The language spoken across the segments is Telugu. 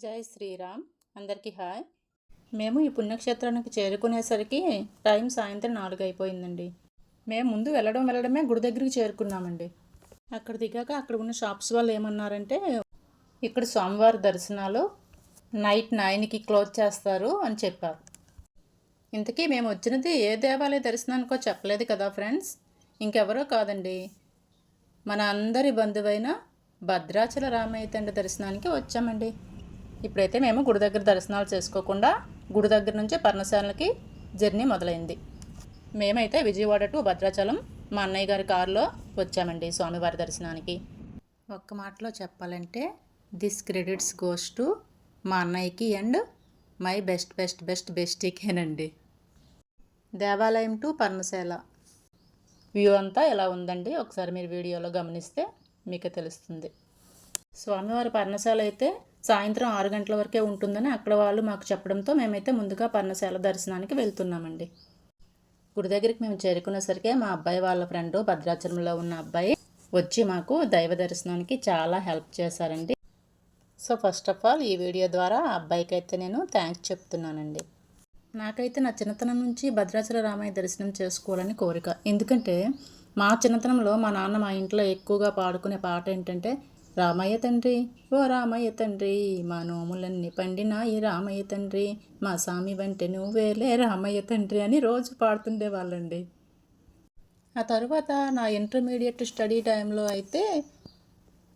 జై శ్రీరామ్. అందరికీ హాయ్. మేము ఈ పుణ్యక్షేత్రానికి చేరుకునేసరికి టైం సాయంత్రం 4 అయిపోయిందండి. మేము ముందు వెళ్ళడమే గుడి దగ్గరికి చేరుకున్నామండి. అక్కడ దిగాక అక్కడ ఉన్న షాప్స్ వాళ్ళు ఏమన్నారంటే, ఇక్కడ స్వామివారి దర్శనాలు నైట్ 9కి క్లోజ్ చేస్తారు అని చెప్పారు. ఇంతకీ మేము వచ్చినది ఏ దేవాలయ దర్శనానికో చెప్పలేదు కదా ఫ్రెండ్స్. ఇంకెవరో కాదండి, మన అందరి బంధువైన భద్రాచల రామయ్య తండ్రి దర్శనానికి వచ్చామండి. ఇప్పుడైతే మేము గుడి దగ్గర దర్శనాలు చేసుకోకుండా గుడి దగ్గర నుంచి పర్ణశాలకి జర్నీ మొదలైంది. మేమైతే విజయవాడ టు భద్రాచలం మా అన్నయ్య గారి కారులో వచ్చామండి స్వామివారి దర్శనానికి. ఒక్క మాటలో చెప్పాలంటే దిస్ క్రెడిట్స్ గోస్ టు మా అన్నయ్యకి అండ్ మై బెస్టీకేనండి. దేవాలయం టు పర్ణశాల వ్యూ అంతా ఎలా ఉందండి, ఒకసారి మీరు వీడియోలో గమనిస్తే మీకు తెలుస్తుంది. స్వామివారి పర్ణశాల అయితే సాయంత్రం 6 గంటల వరకే ఉంటుందని అక్కడ వాళ్ళు మాకు చెప్పడంతో మేమైతే ముందుగా పర్ణశాల దర్శనానికి వెళ్తున్నామండి. గుడి దగ్గరికి మేము చేరుకునేసరికి మా అబ్బాయి వాళ్ళ ఫ్రెండ్ భద్రాచలంలో ఉన్న అబ్బాయి వచ్చి మాకు దైవ దర్శనానికి చాలా హెల్ప్ చేశారండి. సో ఫస్ట్ ఆఫ్ ఆల్ ఈ వీడియో ద్వారా ఆ అబ్బాయికి అయితే నేను థ్యాంక్స్ చెప్తున్నానండి. నాకైతే నా చిన్నతనం నుంచి భద్రాచల రామయ్య దర్శనం చేసుకోవాలని కోరిక. ఎందుకంటే మా చిన్నతనంలో మా నాన్న మా ఇంట్లో ఎక్కువగా పాడుకునే పాట ఏంటంటే, రామయ్య తండ్రి ఓ రామయ్య తండ్రి మా నోములన్నీ పండినాయి రామయ్య తండ్రి మా సామి వంటి నువ్వేలే రామయ్య తండ్రి అని రోజు పాడుతుండేవాళ్ళండి. ఆ తర్వాత నా ఇంటర్మీడియట్ స్టడీ టైంలో అయితే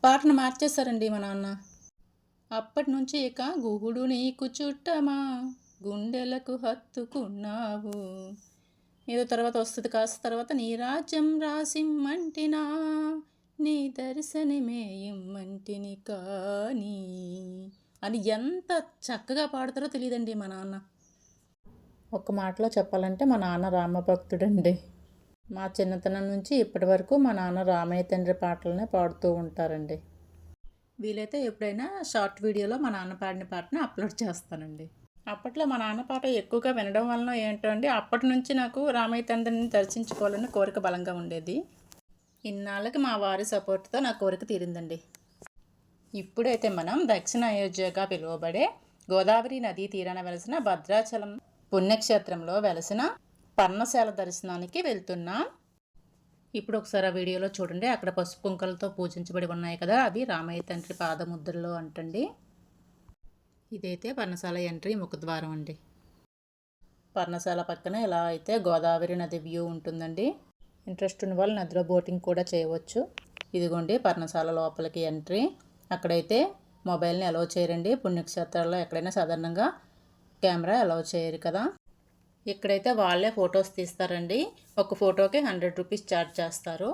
పాటను మార్చేశారండి మా నాన్న. అప్పటి నుంచి ఇక గుహుడు నీకు చుట్టమా గుండెలకు హత్తుకున్నావు ఏదో తర్వాత వస్తుంది. కాస్త తర్వాత నీ రాజ్యం రాసిమ్మంటినా నీ దర్శనమే ఇమ్మంటిని కానీ అని ఎంత చక్కగా పాడతారో తెలియదండి మా నాన్న. ఒక మాటలో చెప్పాలంటే మా నాన్న రామభక్తుడండి. మా చిన్నతనం నుంచి ఇప్పటి వరకు మా నాన్న రామయ్య తండ్రి పాటలనే పాడుతూ ఉంటారండి. వీలైతే ఎప్పుడైనా షార్ట్ వీడియోలో మా నాన్న పాడిన పాటను అప్లోడ్ చేస్తానండి. అప్పట్లో మా నాన్న పాట ఎక్కువగా వినడం వలన ఏంటో అండి, అప్పటి నుంచి నాకు రామయ్య తండ్రిని దర్శించుకోవాలని కోరిక బలంగా ఉండేది. ఇన్నాళ్ళకి మా వారి సపోర్ట్తో నా కోరిక తీరిందండి. ఇప్పుడైతే మనం దక్షిణ అయోధ్యగా పిలువబడే గోదావరి నదీ తీరాన వెలసిన భద్రాచలం పుణ్యక్షేత్రంలో వెలసిన పర్ణశాల దర్శనానికి వెళ్తున్నాం. ఇప్పుడు ఒకసారి ఆ వీడియోలో చూడండి, అక్కడ పసుపు కుంకలతో పూజించబడి ఉన్నాయి కదా, అవి రామయ్య తండ్రి పాదముద్రలో అంటండి. ఇదైతే పర్ణశాల ఎంట్రీ ముఖద్వారం అండి. పర్ణశాల పక్కన ఇలా అయితే గోదావరి నది వ్యూ ఉంటుందండి. ఇంట్రెస్ట్ ఉన్న వాళ్ళు నదిలో బోటింగ్ కూడా చేయవచ్చు. ఇదిగోండి పర్ణశాల లోపలికి ఎంట్రీ. అక్కడైతే మొబైల్ని అలౌ చేయరండి. పుణ్యక్షేత్రాల్లో ఎక్కడైనా సాధారణంగా కెమెరా అలౌ చేయరు కదా. ఇక్కడైతే వాళ్ళే ఫొటోస్ తీస్తారండి. ఒక ఫోటోకి 100 రూపీస్ ఛార్జ్ చేస్తారు.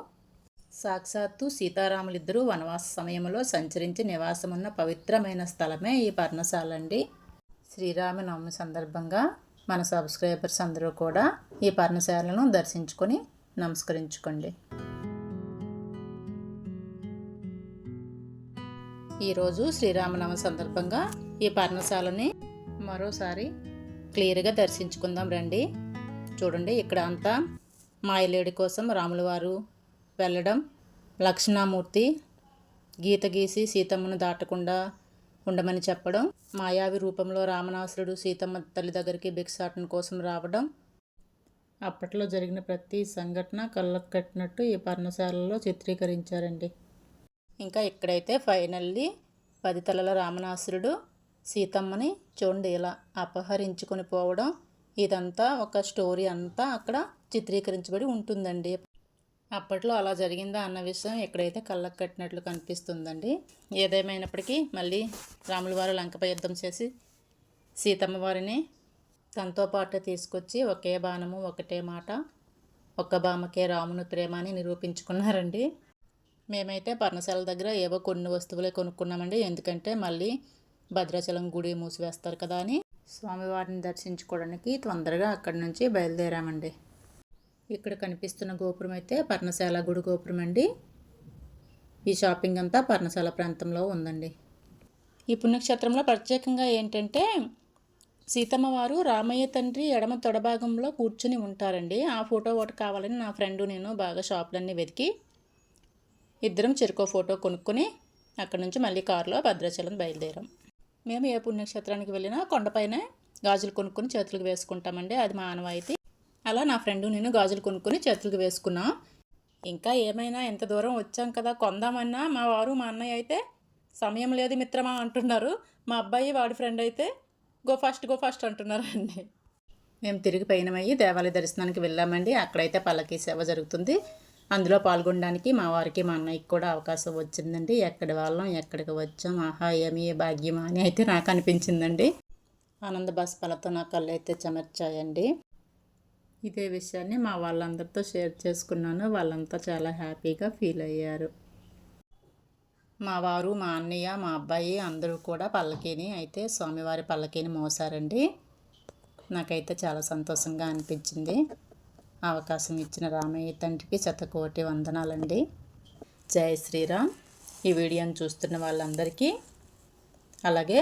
సాక్షాత్తు సీతారాములిద్దరూ వనవాస సమయంలో సంచరించి నివాసమున్న పవిత్రమైన స్థలమే ఈ పర్ణశాల అండి. శ్రీరామనవమి సందర్భంగా మన సబ్స్క్రైబర్స్ అందరూ కూడా ఈ పర్ణశాలను దర్శించుకొని నమస్కరించుకోండి. ఈరోజు శ్రీరామనవమి సందర్భంగా ఈ పర్ణశాలని మరోసారి క్లియర్గా దర్శించుకుందాం రండి. చూడండి, ఇక్కడ అంతా మాయలేడి కోసం రాముల వారు వెళ్ళడం, లక్ష్మణమూర్తి గీత గీసి సీతమ్మను దాటకుండా ఉండమని చెప్పడం, మాయావి రూపంలో రావణాసురుడు సీతమ్మ తల్లి దగ్గరికి భిక్షాటన కోసం రావడం, అప్పట్లో జరిగిన ప్రతి సంఘటన కళ్ళకు కట్టినట్టు ఈ పర్ణశాలలో చిత్రీకరించారండి. ఇంకా ఇక్కడైతే ఫైనల్లీ 10 తలల రావణాసురుడు సీతమ్మని చూడండి ఇలా అపహరించుకొని పోవడం, ఇదంతా ఒక స్టోరీ అంతా అక్కడ చిత్రీకరించబడి ఉంటుందండి. అప్పట్లో అలా జరిగిందా అన్న విషయం ఎక్కడైతే కళ్ళకు కట్టినట్లు కనిపిస్తుందండి. ఏదేమైనప్పటికీ మళ్ళీ రాముల వారు లంకపై యుద్ధం చేసి సీతమ్మ వారిని తనతో పాటు తీసుకొచ్చి ఒకే బాణము ఒకటే మాట ఒక్క బామకే రాముని ప్రేమ అని నిరూపించుకున్నారండి. మేమైతే పర్ణశాల దగ్గర ఏవో కొన్ని వస్తువులే కొనుక్కున్నామండి. ఎందుకంటే మళ్ళీ భద్రాచలం గుడి మూసివేస్తారు కదా అని స్వామివారిని దర్శించుకోవడానికి తొందరగా అక్కడి నుంచి బయలుదేరామండి. ఇక్కడ కనిపిస్తున్న గోపురం అయితే పర్ణశాల గుడి గోపురం అండి. ఈ షాపింగ్ అంతా పర్ణశాల ప్రాంతంలో ఉందండి. ఈ పుణ్యక్షేత్రంలో ప్రత్యేకంగా ఏంటంటే సీతమ్మ వారు రామయ్య తండ్రి ఎడమ తొడభాగంలో కూర్చుని ఉంటారండి. ఆ ఫోటో ఒకటి కావాలని నా ఫ్రెండు నేను బాగా షాపులన్నీ వెతికి ఇద్దరం చెరుకో ఫోటో కొనుక్కొని అక్కడి నుంచి మళ్ళీ కారులో భద్రాచలం బయలుదేరాం. మేము ఏ పుణ్యక్షేత్రానికి వెళ్ళినా కొండపైనే గాజులు కొనుక్కొని చేతులకు వేసుకుంటామండి, అది మా ఆనవాయితీ. అలా నా ఫ్రెండు నేను గాజులు కొనుక్కొని చేతులకు వేసుకున్నాం. ఇంకా ఏమైనా ఎంత దూరం వచ్చాం కదా కొందామన్నా మా వారు మా అన్నయ్య అయితే సమయం లేదు మిత్రమా అంటున్నారు. మా అబ్బాయి వాడి ఫ్రెండ్ అయితే గో ఫాస్ట్ అంటున్నారండి. మేము తిరిగి పయనమయ్యి దేవాలయ దర్శనానికి వెళ్ళామండి. అక్కడైతే పల్లకీ సేవ జరుగుతుంది. అందులో పాల్గొనడానికి మా వారికి మా అన్నయ్యకి కూడా అవకాశం వచ్చిందండి. ఎక్కడి వాళ్ళం ఎక్కడికి వచ్చాం, ఆహా ఏమి భాగ్యమా అని అయితే నాకు అనిపించిందండి. ఆనంద బాష్పాలతో నా కళ్ళు అయితే చెమర్చాయండి. ఇదే విషయాన్ని మా వాళ్ళందరితో షేర్ చేసుకున్నాను. వాళ్ళంతా చాలా హ్యాపీగా ఫీల్ అయ్యారు. మా వారు మా అన్నయ్య మా అబ్బాయి అందరూ కూడా పల్లకీని అయితే స్వామివారి పల్లకీని మోసారండి. నాకైతే చాలా సంతోషంగా అనిపించింది. అవకాశం ఇచ్చిన రామయ్య తండ్రికి శతకోటి వందనాలండి. జై శ్రీరామ్. ఈ వీడియోని చూస్తున్న వాళ్ళందరికీ, అలాగే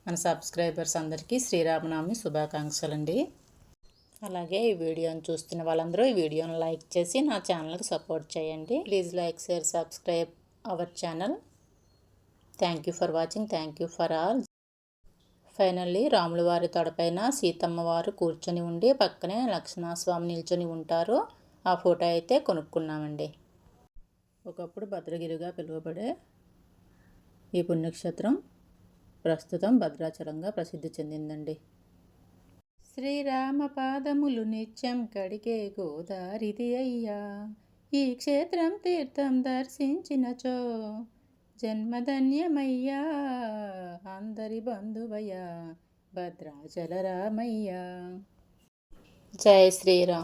మన సబ్స్క్రైబర్స్ అందరికీ శ్రీరామనవమి శుభాకాంక్షలండి. అలాగే ఈ వీడియోని చూస్తున్న వాళ్ళందరూ ఈ వీడియోని లైక్ చేసి నా ఛానల్కి సపోర్ట్ చేయండి. Please like, share, subscribe our channel. Thank you for watching. Thank you for all. Finally రాముల వారి తొడపైన సీతమ్మ వారు కూర్చొని ఉండి పక్కనే లక్ష్మణస్వామి నిల్చొని ఉంటారు. ఆ ఫోటో అయితే కొనుక్కున్నామండి. ఒకప్పుడు భద్రగిరిగా పిలువబడే ఈ పుణ్యక్షేత్రం ప్రస్తుతం భద్రాచలంగా ప్రసిద్ధి చెందిందండి. శ్రీరామ పాదములు నిత్యం కడిగే గోదారిది అయ్యా, ఈ క్షేత్రం తీర్థం దర్శించినచో జన్మధన్యమయ్యా, అందరి బంధువయ్యా భద్రాచల రామయ్య. జై శ్రీరామ్.